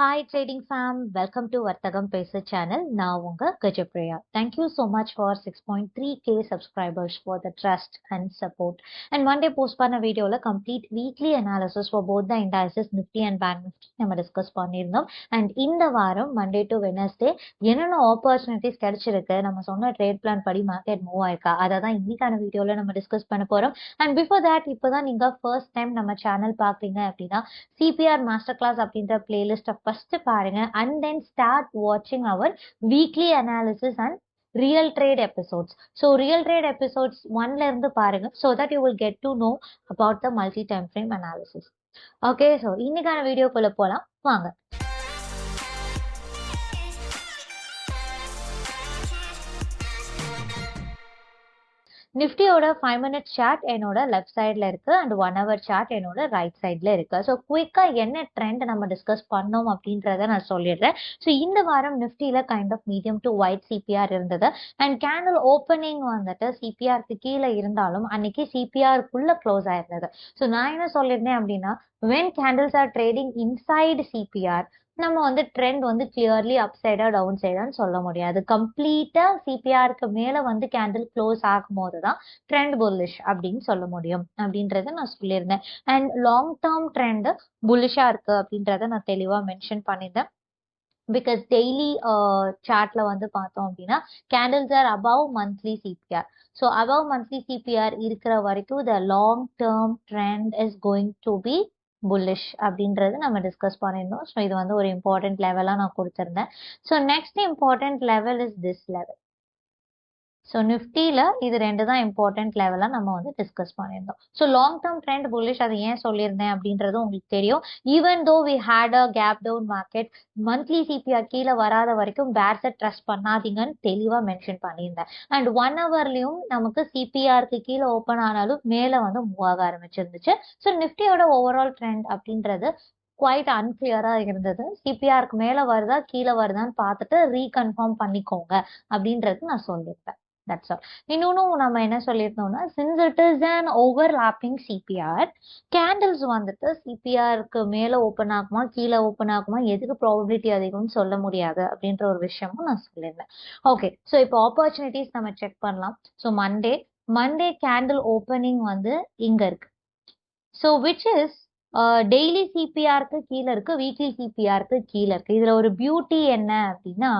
Hi trading fam, welcome to Vartagam Pesa channel. Now unga Gajapriya. Thank you so much for 6.3k subscribers for the trust and support. And one day post panna video la complete weekly analysis for both the indices Nifty and Bank Nifty நம்ம discuss பண்ணியிருந்தோம். And இந்த வாரம் Monday to Wednesday என்னென்ன opportunities கிடைச்சிருக்கு, நம்ம சொன்ன trade plan படி market move ஆயிருக்கா, அதை தான் இன்னைக்கான வீடியோல நம்ம டிஸ்கஸ் பண்ண போறோம். அண்ட் பிஃபோர் தட் இப்போதான் நீங்க ஃபர்ஸ்ட் டைம் நம்ம சேனல் பாக்குறீங்க அப்படின்னா சிபிஆர் மாஸ்டர் கிளாஸ் அப்படின்ற பிளேலிஸ்ட்டை ஃபர்ஸ்ட் பாருங்க அண்ட் தென் ஸ்டார்ட் வாட்சிங் our weekly analysis and real trade episodes. So real trade episodes 1ல இருந்து பாருங்க so that you will get to know about the multi time frame analysis. Okay, so இன்னைக்கான வீடியோக்குள்ள போலாம் வாங்க. நிஃப்டியோட 5 minute சார்ட் என்னோட லெஃப்ட் சைட்ல இருக்கு அண்ட் 1 hour சார்ட் என்னோட ரைட் சைட்ல இருக்கு. ஸோ குயிக்கா என்ன ட்ரெண்ட் நம்ம டிஸ்கஸ் பண்ணோம் அப்படின்றத நான் சொல்லிடுறேன். ஸோ இந்த வாரம் நிஃப்டியில kind of medium to wide CPR இருந்தது அண்ட் கேண்டில் ஓப்பனிங் வந்துட்டு சிபிஆருக்கு கீழே இருந்தாலும் அன்னைக்கு சிபிஆருக்குள்ள க்ளோஸ் ஆயிருந்தது. ஸோ நான் என்ன சொல்லியிருந்தேன் அப்படின்னா, when candles are trading inside CPR நம்ம வந்து ட்ரெண்ட் வந்து கிளியர்லி அப் சைடா டவுன் சைடான்னு சொல்ல முடியாது. கம்ப்ளீட்டா சிபிஆருக்கு மேல வந்து கேண்டில் க்ளோஸ் ஆகும் போதுதான் ட்ரெண்ட் புல்லிஷ் அப்படின்னு சொல்ல முடியும் அப்படின்றத நான் சொல்லியிருந்தேன். அண்ட் லாங் டேர்ம் ட்ரெண்ட் புல்லிஷா இருக்கு அப்படின்றத நான் தெளிவா மென்ஷன் பண்ணியிருந்தேன். பிகாஸ் டெய்லி சார்ட்ல வந்து பார்த்தோம் அப்படின்னா candles are above monthly CPR. So above monthly CPR இருக்கிற வரைக்கும் the long term trend is going to be bullish அப்படின்றது நம்ம டிஸ்கஸ் பண்ணியிருந்தோம். ஸோ இது வந்து ஒரு இம்பார்ட்டன்ட் லெவலா நான் கொடுத்துருந்தேன். So next important level is this level. So நிஃப்டியில் இது ரெண்டு தான் இம்பார்ட்டன்ட் லெவலாக நம்ம வந்து டிஸ்கஸ் பண்ணியிருந்தோம். So long term trend bullish அது ஏன் சொல்லியிருந்தேன் அப்படின்றது உங்களுக்கு தெரியும். Even though we had a gap down market, monthly CPR கீழே வராத வரைக்கும் பேர்ஸை ட்ரஸ்ட் பண்ணாதீங்கன்னு தெளிவாக மென்ஷன் பண்ணியிருந்தேன். அண்ட் 1 hourலையும் நமக்கு சிபிஆருக்கு கீழே ஓப்பன் ஆனாலும் மேலே வந்து மூவ் ஆக ஆரம்பிச்சிருந்துச்சு. ஸோ நிஃப்டியோட ஓவரால் ட்ரெண்ட் அப்படின்றது குவைட் அன்கிளியரா இருந்தது. சிபிஆருக்கு மேல வருதா கீழே வருதான்னு பார்த்துட்டு ரீகன்ஃபார்ம் பண்ணிக்கோங்க அப்படின்றது நான் சொல்லியிருப்பேன். That's all. இன்னொன்னும் நம்ம என்ன சொல்லியிருந்தோம்னா, since it is an overlapping CPR, candles வந்துட்டு சிபிஆருக்கு மேல ஓப்பன் ஆகுமா கீழே ஓப்பன் ஆகுமா எதுக்கு ப்ராபபிலிட்டி அதிகம்னு சொல்ல முடியாது அப்படின்ற ஒரு விஷயமும் நான் சொல்லியிருந்தேன். ஓகே, ஸோ இப்போ ஆப்பர்ச்சுனிட்டிஸ் நம்ம செக் பண்ணலாம். ஸோ மண்டே கேண்டில் ஓப்பனிங் வந்து இங்க இருக்கு. ஸோ விச் இஸ் டெய்லி சிபிஆருக்கு கீழே இருக்கு, வீக்லி சிபிஆருக்கு கீழே இருக்கு. இதுல ஒரு பியூட்டி என்ன அப்படின்னா,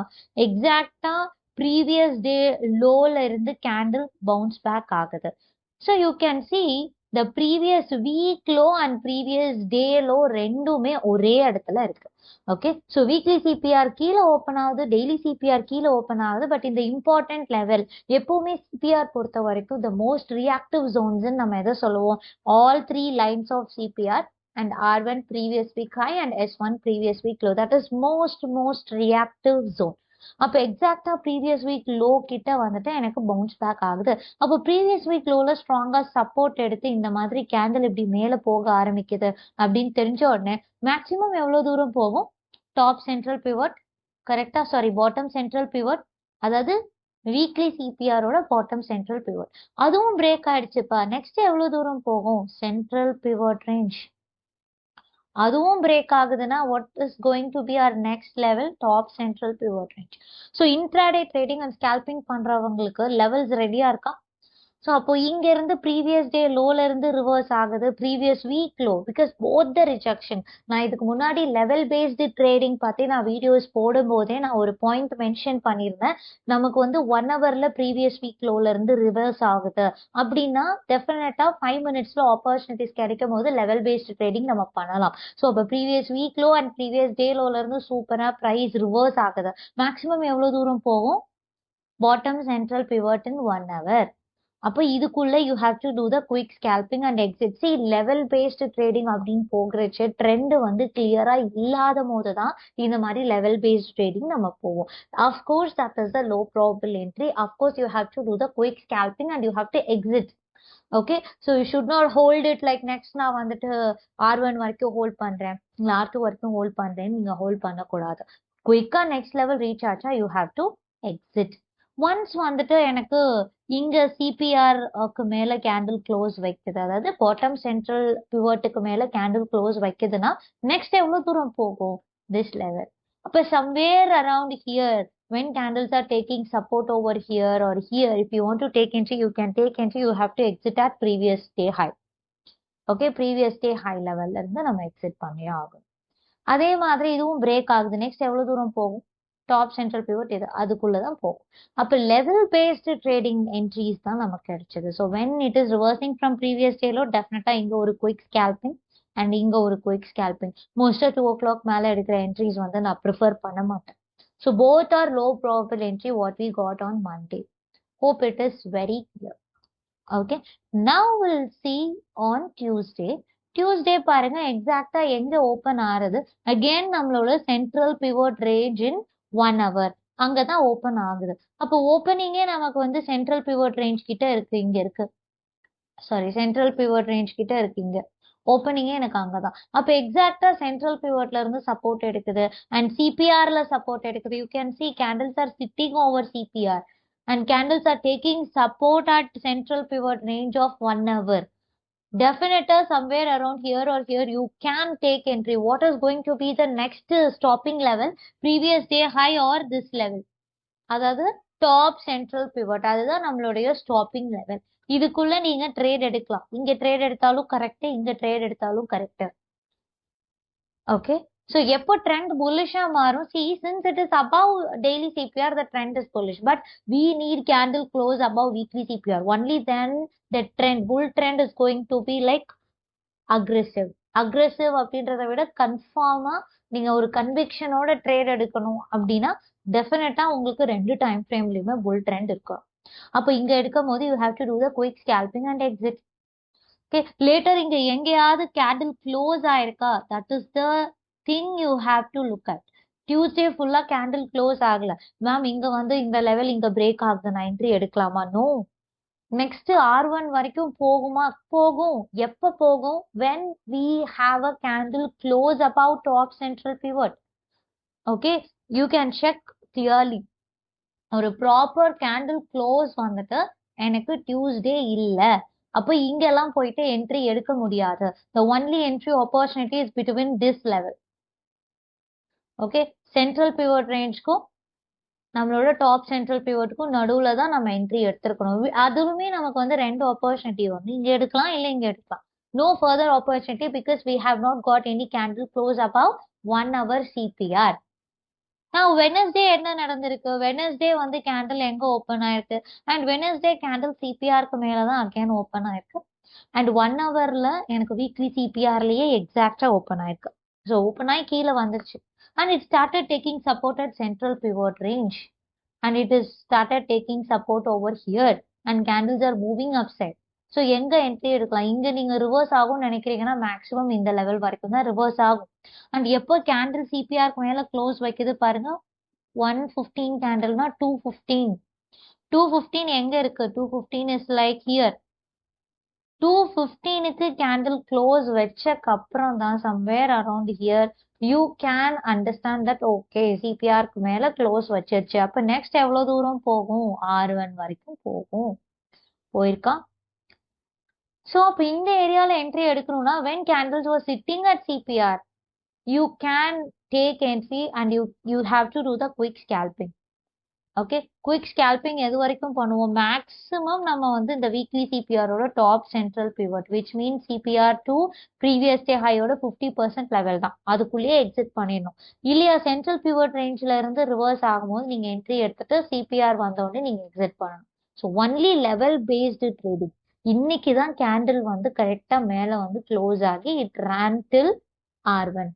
எக்ஸாக்டா ப்ரீவியஸ் டே லோல இருந்து கேண்டில் பவுன்ஸ் பேக் ஆகுது. So you can see the previous week low and previous day low ரெண்டுமே ஒரே இடத்துல இருக்கு. ஓகே, ஸோ வீக்லி சிபிஆர் கீழே ஓப்பன் ஆகுது, டெய்லி சிபிஆர் கீழே ஓப்பன் ஆகுது. பட் இந்த இம்பார்ட்டன்ட் லெவல் எப்பவுமே சிபிஆர் பொறுத்த வரைக்கும் த மோஸ்ட் ரியாக்டிவ் ஜோன்ஸ் நம்ம எதை சொல்லுவோம், all 3 lines of CPR and R1 previous week high and S1 previous week low. That is most reactive zone. அப்போ எக்ஸாக்டா ப்ரீவியஸ் வீக் லோ கிட்ட வந்துட்டு எனக்கு பவுன்ஸ் பேக் ஆகுது. அப்போ ப்ரீவியஸ் வீக் லோல ஸ்ட்ராங்கா சப்போர்ட் எடுத்து இந்த மாதிரி கேண்டில் இப்படி மேல போக ஆரம்பிக்குது அப்படின்னு தெரிஞ்ச உடனே மேக்சிமம் எவ்வளவு தூரம் போகும், டாப் சென்ட்ரல் பிவட் கரெக்டா, சாரி பாட்டம் சென்ட்ரல் பிவட், அதாவது வீக்லி சிபிஆரோட பாட்டம் சென்ட்ரல் பிவட் அதுவும் பிரேக் ஆயிடுச்சுப்பா. நெக்ஸ்ட் எவ்வளவு தூரம் போகும், சென்ட்ரல் பிவட் ரேஞ்ச் அதுவும் பிரேக் ஆகுதுன்னா what is going to be our next level, top central pivot range. So intraday trading and scalping பண்றவங்களுக்கு levels ரெடியா இருக்கா? ஸோ அப்போ இங்க இருந்து ப்ரீவியஸ் டே லோல இருந்து ரிவர்ஸ் ஆகுது, previous week low, because both the rejection. நான் இதுக்கு முன்னாடி லெவல் பேஸ்டு ட்ரேடிங் பத்தி நான் வீடியோஸ் போடும் போதே நான் ஒரு பாயிண்ட் மென்ஷன் பண்ணியிருந்தேன். நமக்கு வந்து 1 hourல ப்ரீவியஸ் வீக் லோல இருந்து ரிவர்ஸ் ஆகுது அப்படின்னா டெஃபினட்டா 5 minutesல ஆப்பர்ச்சுனிட்டிஸ் கிடைக்கும் போது லெவல் பேஸ்டு ட்ரேடிங் நம்ம பண்ணலாம். ஸோ அப்போ previous week low and previous day லோல இருந்து சூப்பரா ப்ரைஸ் ரிவர்ஸ் ஆகுது. மேக்ஸிமம் எவ்வளவு தூரம் போகும், bottom central pivot in 1 hour. அப்போ இதுக்குள்ள you have to do the quick scalping and exit. See level based trading அப்படின்னு போகிறச்சு ட்ரெண்ட் வந்து கிளியரா இல்லாத போது தான் இந்த மாதிரி லெவல் பேஸ்ட் ட்ரேடிங் நம்ம போவோம். Of course that is the low probable entry. Of course you have to do the quick scalping and you have to exit. Okay, so you should not hold it like next நான் வந்துட்டு R1 வரைக்கும் hold பண்றேன், இல்லை R2 வரைக்கும் hold பண்றேன்னு நீங்க hold பண்ணக்கூடாது. குயிக்கா நெக்ஸ்ட் லெவல் ரீச் ஆச்சா you have to exit. Once வந்துட்டு எனக்கு இங்க சிபிஆருக்கு மேல கேண்டில் க்ளோஸ் வைக்குது, அதாவது பாட்டம் சென்ட்ரல் பிவட்டுக்கு மேல கேண்டில் க்ளோஸ் வைக்குதுன்னா நெக்ஸ்ட் எவ்வளவு தூரம் போகும், this level. But somewhere around here, when candles are taking support over here or here, if you want to take entry, you can take entry. You have to exit at previous day high. Okay, previous day high level இருந்து நம்ம exit பண்ணியே ஆகும். அதே மாதிரி இதுவும் break ஆகுது. Next எவ்வளவு தூரம் போகும்? டாப் சென்ட்ரல் பிவோட் இது அதுக்குள்ளதான் போகும். அப்ப லெவல் பேஸ்டு ட்ரேடிங் என்ட்ரிஸ் தான் நமக்கு கிடைச்சது. So when it is reversing from previous day low டெஃபினட்டா இங்க ஒரு குயிக் ஸ்கேல்பிங் அண்ட் இங்க ஒரு குயிக் ஸ்கேல்பிங். மோஸ்டா 2 o'clock மேல எடுக்கிற என்ட்ரிஸ் வந்து நான் ப்ரிஃபர் பண்ண மாட்டேன். So both are low probable entry what we got on Monday. Hope it is very clear. Okay, now will see on Tuesday. Tuesday பாருங்க எக்ஸாக்டா எங்க ஓபன் ஆறுது. அகெயின் நம்மளோட central pivot range in 1 hour அங்கதான் open ஆகுது. அப்போ ஓப்பனிங்கே நமக்கு வந்து சென்ட்ரல் பிவோட் ரேஞ்ச் கிட்ட இருக்கு. இங்க இருக்கு, சாரி, சென்ட்ரல் பிவோட் ரேஞ்ச் கிட்ட இருக்கு. இங்க ஓப்பனிங்கே எனக்கு அங்கதான். அப்ப எக்ஸாக்டா சென்ட்ரல் பிவோட்ல இருந்து சப்போர்ட் எடுக்குது அண்ட் சிபிஆர்ல சப்போர்ட் எடுக்குது. You can see candles are sitting over CPR and candles are taking support at central pivot range of 1 hour. Definitely somewhere around here or here you can take entry. What is going to be the next stopping level? Previous day high or this level, அதாவது top central pivot, அதுதான் நம்மளுடைய stopping level. இதுக்குள்ள நீங்க trade எடுக்கலாம். இங்க trade எடுத்தாலும் correct, இங்க trade எடுத்தாலும் கரெக்ட். ஓகே, so எப்போ ட்ரெண்ட் புல்லிஷா மாறும்? See, since it is above daily CPR, the trend is bullish, but we need candle close above weekly CPR. Only then the trend, bull trend is going to be like aggressive. Aggressive அப்படின்றத விட கன்ஃபார்மா நீங்க ஒரு கன்விக்ஷனோட trade எடுக்கணும் அப்படின்னா டெஃபினட்டா உங்களுக்கு 2 time ஃப்ரேம்லயுமே புல் trend இருக்கும். அப்போ இங்க எடுக்கும் போது you have to do the quick scalping and exit. Okay, later இங்க எங்கேயாவது கேண்டில் க்ளோஸ் ஆயிருக்கா? That is the thing you have to look at. Tuesday ஃபுல்லா கேண்டில் க்ளோஸ் ஆகல மேம், இங்க வந்து இந்த லெவல் இங்க பிரேக் ஆகுது, நான் என்ட்ரி எடுக்கலாமா? நோ. நெக்ஸ்ட் R1 வரைக்கும் போகுமா? போகும். எப்ப போகும்? when we have a candle close above top central pivot. Okay, you can check clearly. ஒரு ப்ராப்பர் கேண்டில் க்ளோஸ் வந்துட்டு எனக்கு டியூஸ்டே இல்ல, அப்போ இங்கெல்லாம் போயிட்டு என்ட்ரி எடுக்க முடியாது. the only entry opportunity is between this level. Okay, central pivot ரேஞ்ச்க்கும் நம்மளோட டாப் சென்ட்ரல் பிவோட்டுக்கும் நடுவுல தான் நம்ம என்ட்ரி எடுத்திருக்கணும். அதுவுமே நமக்கு வந்து 2 ஆப்பர்ச்சுனிட்டி வந்து இங்க எடுக்கலாம் இல்ல இங்க எடுக்கலாம். No further opportunity because we have not got any candle close above 1 hour CPR. நான் வெனஸ்டே என்ன நடந்திருக்கு? வெனஸ்டே வந்து கேண்டில் எங்க ஓப்பன் ஆயிருக்கு? அண்ட் வெனஸ்டே கேண்டில் சிபிஆருக்கு மேலதான் அகைன் ஓப்பன் ஆயிருக்கு. அண்ட் 1 hourல எனக்கு வீக்லி சிபிஆர்லயே எக்ஸாக்டா ஓப்பன் ஆயிருக்கு. ஸோ ஓப்பன் ஆகி கீழே வந்துருச்சு. And it started taking support at central pivot range, and it is started taking support over here, and candles are moving upside. So எங்க entry எடுக்கலாம்? இங்க நீங்க ரிவர்ஸ் ஆகும்னு நினைக்கிறீங்கன்னா மேக்ஸிமம் இந்த லெவல் வரைக்கும் தான் ரிவர்ஸ் ஆகும். அண்ட் எப்போ கேண்டில் சிபிஆருக்கு மேல க்ளோஸ் வைக்குது பாருங்க, 115 கேண்டில்னா 215 எங்க இருக்கு? 215 இஸ் லைக் ஹியர். 215க்கு கேண்டில் க்ளோஸ் வச்சக்கு அப்புறம் தான் somewhere around here you can understand that okay சிபிஆருக்கு மேல க்ளோஸ் வச்சிருச்சு. அப்ப நெக்ஸ்ட் எவ்வளவு தூரம் போகும்? R1 வரைக்கும் போகும். போயிருக்கா? சோ அப்ப இந்த ஏரியால என்ட்ரி எடுக்கணும்னா when candles were sitting at CPR you can take entry and you have to do the quick scalping. Okay, quick scalping எது வரைக்கும் பண்ணுவோம்? மேக்ஸிமம் நம்ம வந்து இந்த வீக்லி சிபிஆரோட top central pivot which mean CPR to previous day ஹையோட 50% level தான், அதுக்குள்ளேயே எக்ஸிட் பண்ணிடணும். இல்லையா சென்ட்ரல் பிவட் ரேஞ்சில இருந்து ரிவர்ஸ் ஆகும்போது நீங்க என்ட்ரி எடுத்துட்டு சிபிஆர் வந்தோடனே நீங்க எக்ஸிட் பண்ணணும். So only level based trading. இன்னைக்கு தான் கேண்டில் வந்து கரெக்டா மேல வந்து க்ளோஸ் ஆகி it ran till R1.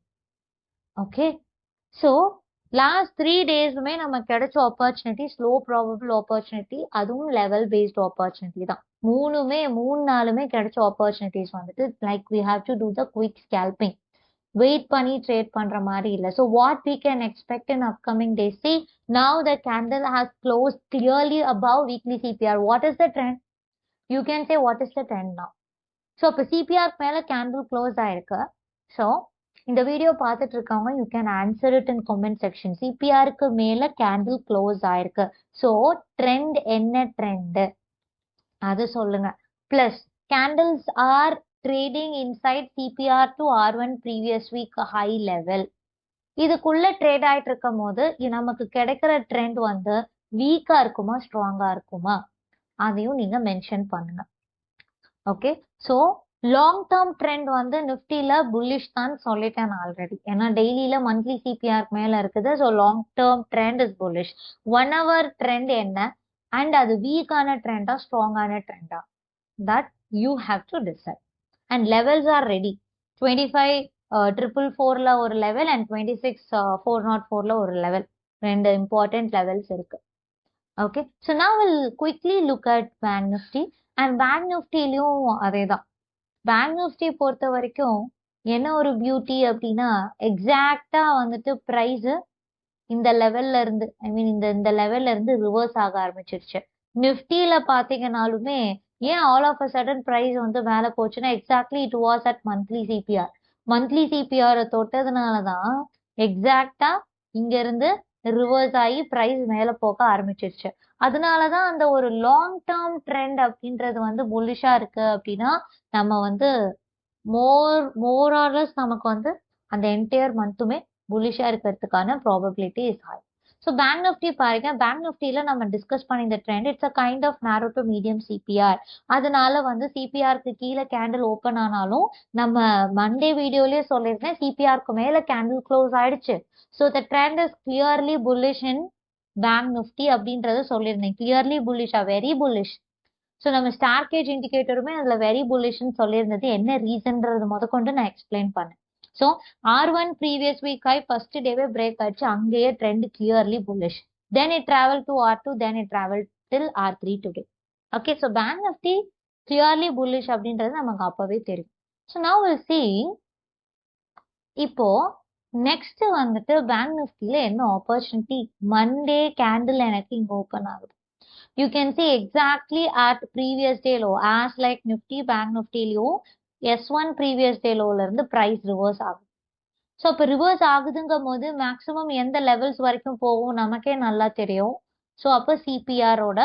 Okay, so last 3 டேஸுமே நமக்கு கிடைச்ச ஆப்பர்ச்சுனிட்டி ஸ்லோ ப்ராபபிள் ஆப்பர்ச்சுனிட்டி, அதுவும் லெவல் பேஸ்ட் ஆப்பர்ச்சுனிட்டி தான். 3 நாளுமே கிடைச்ச ஆப்பர்ச்சுனிட்டிஸ் வந்துட்டு like we have to do the quick scalping. Wait பண்ணி ட்ரேட் பண்ற மாதிரி இல்லை. So what we can expect in upcoming days? See, now the candle has closed clearly above weekly CPR. What is the trend? You can say what is the trend now? So இப்போ CPR மேல candle close ஆயிருக்கு. So இந்த video பார்த்துட்டு இருக்கவங்க you can answer it in comment section. சிபிஆருக்கு மேல candle close ஆயிருக்கு. So trend என்ன ட்ரெண்ட் அது சொல்லுங்க. Plus candles are trading inside CPR to R1 previous week high level. இதுக்குள்ள ட்ரேட் ஆயிட்டு இருக்கும் போது நமக்கு கிடைக்கிற ட்ரெண்ட் வந்து வீக்கா இருக்குமா ஸ்ட்ராங்கா இருக்குமா அதையும் நீங்க மென்ஷன் பண்ணுங்க. Okay, so long term trend வந்து நிஃப்டில புல்லிஷ் தான் சொல்லிட்டேன் ஆல்ரெடி. ஏன்னா டெய்லியில மந்த்லி சிபிஆர் மேல இருக்குது. So long term trend is bullish. 1 hour trend என்ன அண்ட் அது வீக்கான ட்ரெண்டா ஸ்ட்ராங்கான ட்ரெண்டா that you have to decide. And levels are ready. 25 444 ல ஒரு லெவல் அண்ட் 26 404 ல ஒரு லெவல், ரெண்டு இம்பார்ட்டன்ட் லெவல்ஸ் இருக்கு. ஓகே, ஸோ நான் will quickly look at bank nifty. And bank நிஃப்டிலையும் அதே தான். பேங்க் நிஃப்டி பொறுத்த வரைக்கும் என்ன ஒரு பியூட்டி அப்படின்னா எக்ஸாக்டா வந்துட்டு ப்ரைஸ் இந்த லெவல்ல இருந்து இந்த லெவல்ல இருந்து ரிவர்ஸ் ஆக ஆரம்பிச்சிருச்சு. நிஃப்டியில பாத்தீங்கன்னாலுமே ஏன் all of a sudden price வந்து மேல போச்சுன்னா exactly it was at monthly CPR. Monthly CPR தொட்டதுனாலதான் எக்ஸாக்டா இங்க இருந்து ரிவர்ஸ் ஆகி ப்ரைஸ் மேல போக ஆரம்பிச்சிருச்சு. அதனாலதான் அந்த ஒரு லாங் டேர்ம் ட்ரெண்ட் அப்படின்றது வந்து புல்லிஷா இருக்கு அப்படின்னா நம்ம வந்து மோர் ஆர்லஸ் நமக்கு வந்து அந்த என்டையர் மந்த்துமே புல்லிஷா இருக்கிறதுக்கான probability is high. So bank Nifty பாருங்க, பேங்க் நிஃப்டியில நம்ம டிஸ்கஸ் பண்ணி இந்த trend it's a kind of narrow to medium CPR. அதனால வந்து சிபிஆருக்கு கீழே கேண்டில் ஓப்பன் ஆனாலும் நம்ம மண்டே வீடியோலயே சொல்லியிருக்கேன் சிபிஆருக்கு மேல கேண்டில் க்ளோஸ் ஆயிடுச்சு. So the trend is clearly bullish in bank nifty அப்படின்றத சொல்லியிருந்தேன். கிளியர்லி புல்லிஷா, வெரி புல்லிஷ். ஸோ நம்ம ஸ்டார்கேஜ் இண்டிகேட்டருமே அதுல வெரி புல்லிஷ்னு சொல்லியிருந்தது. என்ன ரீசன்றது முதற்கொண்டு நான் எக்ஸ்பிளைன் பண்ணேன். ஸோ R1 ப்ரீவியஸ் வீக் ஆகி ஃபர்ஸ்ட் டேவே பிரேக் ஆயிடுச்சு. அங்கேயே trend clearly bullish. Then it travel to R2, then it travel till R3 today. Okay, so bank Nifty clearly bullish அப்படின்றது நமக்கு அப்பவே தெரியும். ஸோ நவ் வில் see இப்போ நெக்ஸ்ட் வந்துட்டு பேங்க் நிஃப்டியில என்ன ஆப்பர்ச்சுனிட்டி. மண்டே கேண்டில் எனக்கு இங்க ஓப்பன் ஆகுது. You can see exactly at previous day low as like Nifty, Bank Nifty லயும் S1 previous day lowல இருந்து price reverse ஆகுது. ஸோ இப்போ ரிவர்ஸ் ஆகுதுங்கும் போது மேக்ஸிமம் எந்த லெவல்ஸ் வரைக்கும் போகும் நமக்கே நல்லா தெரியும். ஸோ அப்போ சிபிஆரோட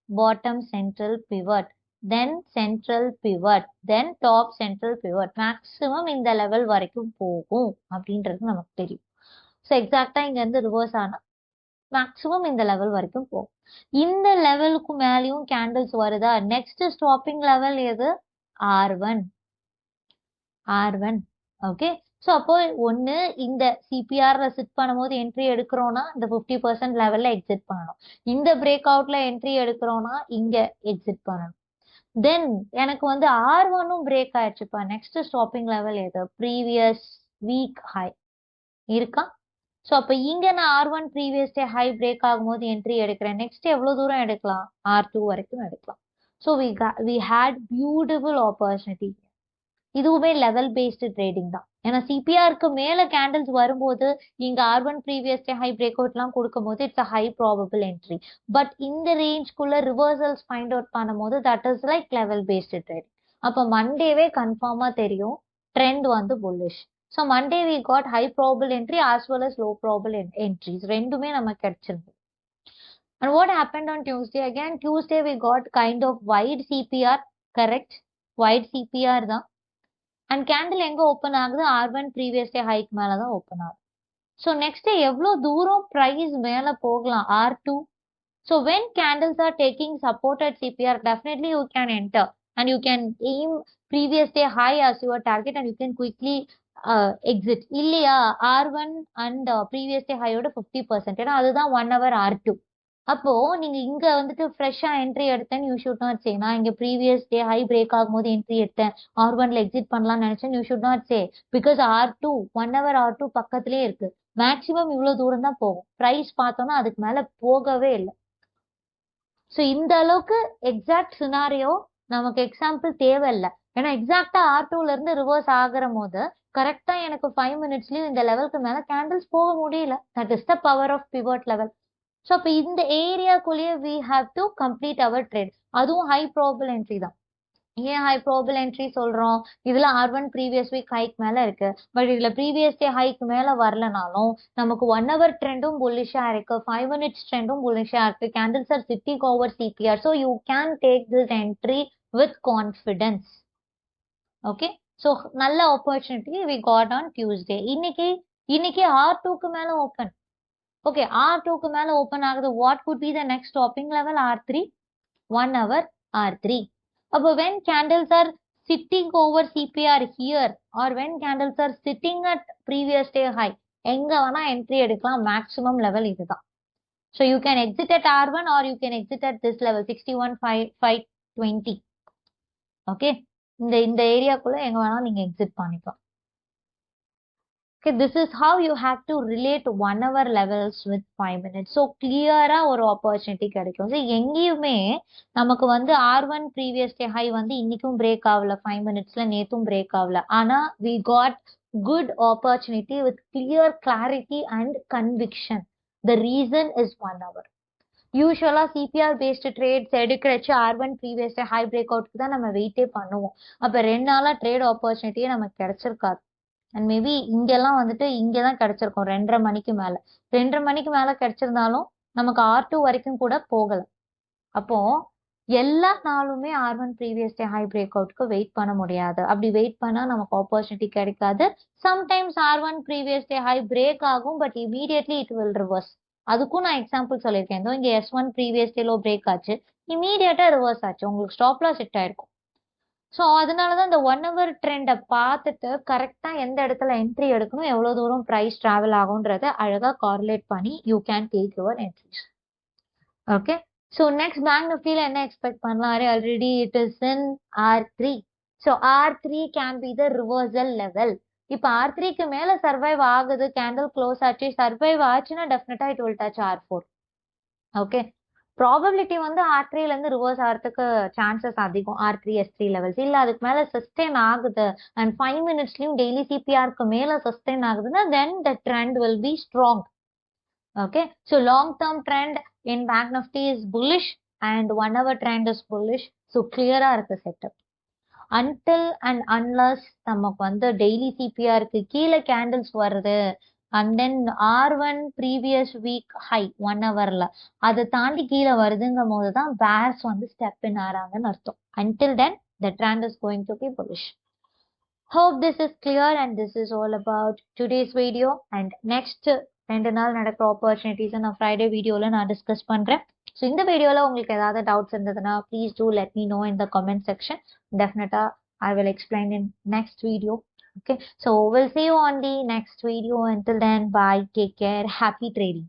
bottom central pivot, then central pivot, then top central pivot, maximum இந்த லெவல் வரைக்கும் போகும் அப்படின்றது நமக்கு தெரியும். ஸோ எக்ஸாக்டா இங்க இருந்து ரிவர்ஸ் ஆனா மேக்ஸிமம் இந்த லெவல் வரைக்கும் போகும். இந்த லெவலுக்கு மேலேயும் கேண்டில்ஸ் வருதா, நெக்ஸ்ட் ஸ்டாப்பிங் லெவல் எது, R1. ஓகே, ஸோ அப்போ ஒன்னு இந்த சிபிஆர்ல சிட் பண்ணும்போது என்ட்ரி எடுக்கிறோம்னா இந்த 50% லெவல்ல எக்ஸிட் பண்ணணும். இந்த பிரேக் அவுட்ல என்ட்ரி எடுக்கிறோம்னா இங்க எக்ஸிட் பண்ணணும். தென் எனக்கு வந்து R1ம் பிரேக் ஆயிடுச்சுப்பா, நெக்ஸ்ட் ஸ்டாப்பிங் லெவல் எது, ப்ரீவியஸ் வீக் ஹை இருக்கா. ஸோ அப்போ இங்க நான் R1 previous day high break ஆகும்போது என்ட்ரி எடுக்கிறேன். நெக்ஸ்ட் எவ்வளவு தூரம் எடுக்கலாம், R2 வரைக்கும் எடுக்கலாம். So we had beautiful opportunity. இதுவுமே லெவல் பேஸ்டு ட்ரேடிங் தான். ஏன்னா சிபிஆருக்கு மேல கேண்டில்ஸ் வரும்போது இங்க R1 previous day high break out எல்லாம் கொடுக்கும் போது it's a high probable entry. But இந்த ரேஞ்ச்குள்ள ரிவர்சல்ஸ் ஃபைண்ட் அவுட் பண்ணும்போது that is like level based trading. அப்போ மண்டேவே கன்ஃபார்மா தெரியும் ட்ரெண்ட் வந்து bullish. So Monday we got high probable entry as well as low probable entries ரெண்டுமே நமக்கு கிடைச்சிருக்கு. And what happened on Tuesday? Again, Tuesday we got kind of wide CPR, correct? Wide CPR தான். And candle எங்க open ஆகுது, R1 previous டே hike மேலதான் open ஆகுது. So next எவ்வளவு தூரம் ப்ரைஸ் மேல போகலாம், R2. So when candles are taking supported CPR, definitely you can enter and you can aim previous day high as your target and you can quickly exit. இல்லையா, R1 and previous day high ஓட 50%, ஏன்னா அதுதான் 1 hour R2. அப்போ நீங்க இங்க வந்துட்டு ஃப்ரெஷ்ஷா entry எடுத்தேன், யூ ஷுட் நாட் சே நான் இங்க ப்ரீவியஸ் டே ஹை பிரேக் ஆகும்போது என்ட்ரி எடுத்தேன், R1ல எக்ஸிட் பண்ணலாம்னு நினைச்சேன், you should not say. Because R2 1 hour R2 பக்கத்திலே இருக்கு. மேக்சிமம் இவ்வளவு தூரம் தான் போகும். பிரைஸ் பார்த்தோம்னா அதுக்கு மேல போகவே இல்லை. ஸோ இந்த அளவுக்கு எக்ஸாக்ட் சினாரியோ நமக்கு எக்ஸாம்பிள் தேவையில்லை. ஏன்னா எக்ஸாக்டா R2ல இருந்து ரிவர்ஸ் ஆகிற போது கரெக்டா எனக்கு 5 minutesலயும் இந்த லெவலுக்கு மேல கேண்டில்ஸ் போக முடியல. That is the power of pivot level. So அப்போ இந்த ஏரியாக்குள்ளேயே we have to complete our trade. அதுவும் ஹை ப்ராபபிள் என்ட்ரி தான். ஏன் ஹை ப்ராபபிள் என்ட்ரி சொல்றோம், இதுல R1 ப்ரீவியஸ் வீக் ஹைக் மேல இருக்கு. பட் இதுல ப்ரீவியஸ் டே ஹைக் மேல வரலனாலும் நமக்கு 1 hour ட்ரெண்டும் புல்லிஷா இருக்கு, 5 minutes ட்ரெண்டும் புல்லிஷா இருக்கு. Candles are sitting over CPR. So you can take this entry with confidence. Okay, so நல்ல opportunity we got on Tuesday. இன்னைக்கு இன்னைக்கு R2க்கு மேல ஓப்பன். ஓகே, R2க்கு மேல ஓப்பன் ஆகுது. What could be the next stopping level? R3, 1 hour R3. அப்போ when candles are sitting over CPR here or when candles are sitting at previous day high, எங்க வேணா entry எடுக்கலாம். Maximum level இதுதான். So you can exit at R1 or you can exit at this level 61,520. Okay, இந்த ஏரியாக்குள்ள எங்க வேணா நீங்க exit பண்ணிக்கலாம். Okay, this is how you have to relate 1 hour levels with 5 minutes. So clear-ஆ ஒரு opportunity கிடைக்கும். So எங்கேயுமே நமக்கு வந்து R1 previous day high வந்து இன்னைக்கும் break ஆகல, 5 minutesல நேத்தும் break ஆகல. ஆனா we got good opportunity with clear clarity and conviction. The reason is 1 hour. யூஸ்வலா சிபிஆர் பேஸ்டு ட்ரேட்ஸ் எடுக்கிறச்சு R1 previous day high breakoutக்கு தான் நம்ம வெயிட்டே பண்ணுவோம். அப்ப 2 நாளா ட்ரேட் ஆப்பர்ச்சுனிட்டியே நமக்கு கிடைச்சிருக்காது. அண்ட் மேபி இங்கெல்லாம் வந்துட்டு இங்கதான் கிடைச்சிருக்கும் 2:30 மணிக்கு மேல. 2:30 மணிக்கு மேல கிடைச்சிருந்தாலும் நமக்கு R2 வரைக்கும் கூட போகல. அப்போ எல்லா நாளுமே R1 previous day high breakoutக்கு வெயிட் பண்ண முடியாது. அப்படி வெயிட் பண்ணா நமக்கு ஆப்பர்ச்சுனிட்டி கிடைக்காது. Sometimes R1 previous day high break ஆகும், but immediately it will reverse. அதுக்கும் நான் எக்ஸாம்பிள் சொல்லியிருக்கேன். இங்க S1 previous day low break ஆச்சு, இமீடியட்டா ரிவர்ஸ் ஆச்சு, உங்களுக்கு ஸ்டாப் லாஸ் ஹிட் ஆயிருக்கும். ஸோ அதனாலதான் இந்த 1 hour ட்ரெண்டை பார்த்துட்டு கரெக்டா எந்த இடத்துல என்ட்ரி எடுக்கணும், எவ்வளவு தூரம் ப்ரைஸ் டிராவல் ஆகும்ன்றத அழகா கார்லேட் பண்ணி you can take your entries. Okay, so next bank நிஃப்டியில என்ன எக்ஸ்பெக்ட் பண்ணலாம்? Already it is in R3. So R3 can be the reversal level. இப்போ R3க்கு மேல சர்வைவ் ஆகுது, கேண்டில் க்ளோஸ் ஆச்சு, சர்வைவ் ஆச்சுன்னா டெஃபினட்டா it will touch R4. Okay, probability வந்து R3ல இருந்து ரிவர்ஸ் ஆகிறதுக்கு சான்சஸ் அதிகம். R3 S3 லெவல்ஸ் இல்ல அதுக்கு மேல சஸ்டெயின் ஆகுது அண்ட் 5 மினிட்ஸ்லயும் டெய்லி சிபிஆருக்கு மேல சஸ்டெயின் ஆகுதுன்னா then the trend will be strong. Okay, so long term trend in bank nifty is bullish and 1 hour trend is bullish. So கிளியரா இருக்கு செட்டப். அன்டில் அண்ட் அன்லஸ் நமக்கு வந்து டெய்லி சிபிஆருக்கு கீழே candles வருது and then R1 previous week high 1 hourல அதை தாண்டி கீழே வருதுங்கும் போதுதான் பேர்ஸ் வந்து ஸ்டெப் இன் ஆறாங்கன்னு அர்த்தம். Until then the trend is going to be bullish. Hope this is clear and this is all about today's video. And next 2 நாள் நடக்கிற opportunities நான் Friday வீடியோல நான் டிஸ்கஸ் பண்றேன். ஸோ இந்த வீடியோல உங்களுக்கு ஏதாவது டவுட்ஸ் இருந்ததுன்னா please do let me know in the comment section. டெஃபினட்டா I will explain in next video. Okay, so we'll see you on the next video. Until then, bye, take care, happy trading.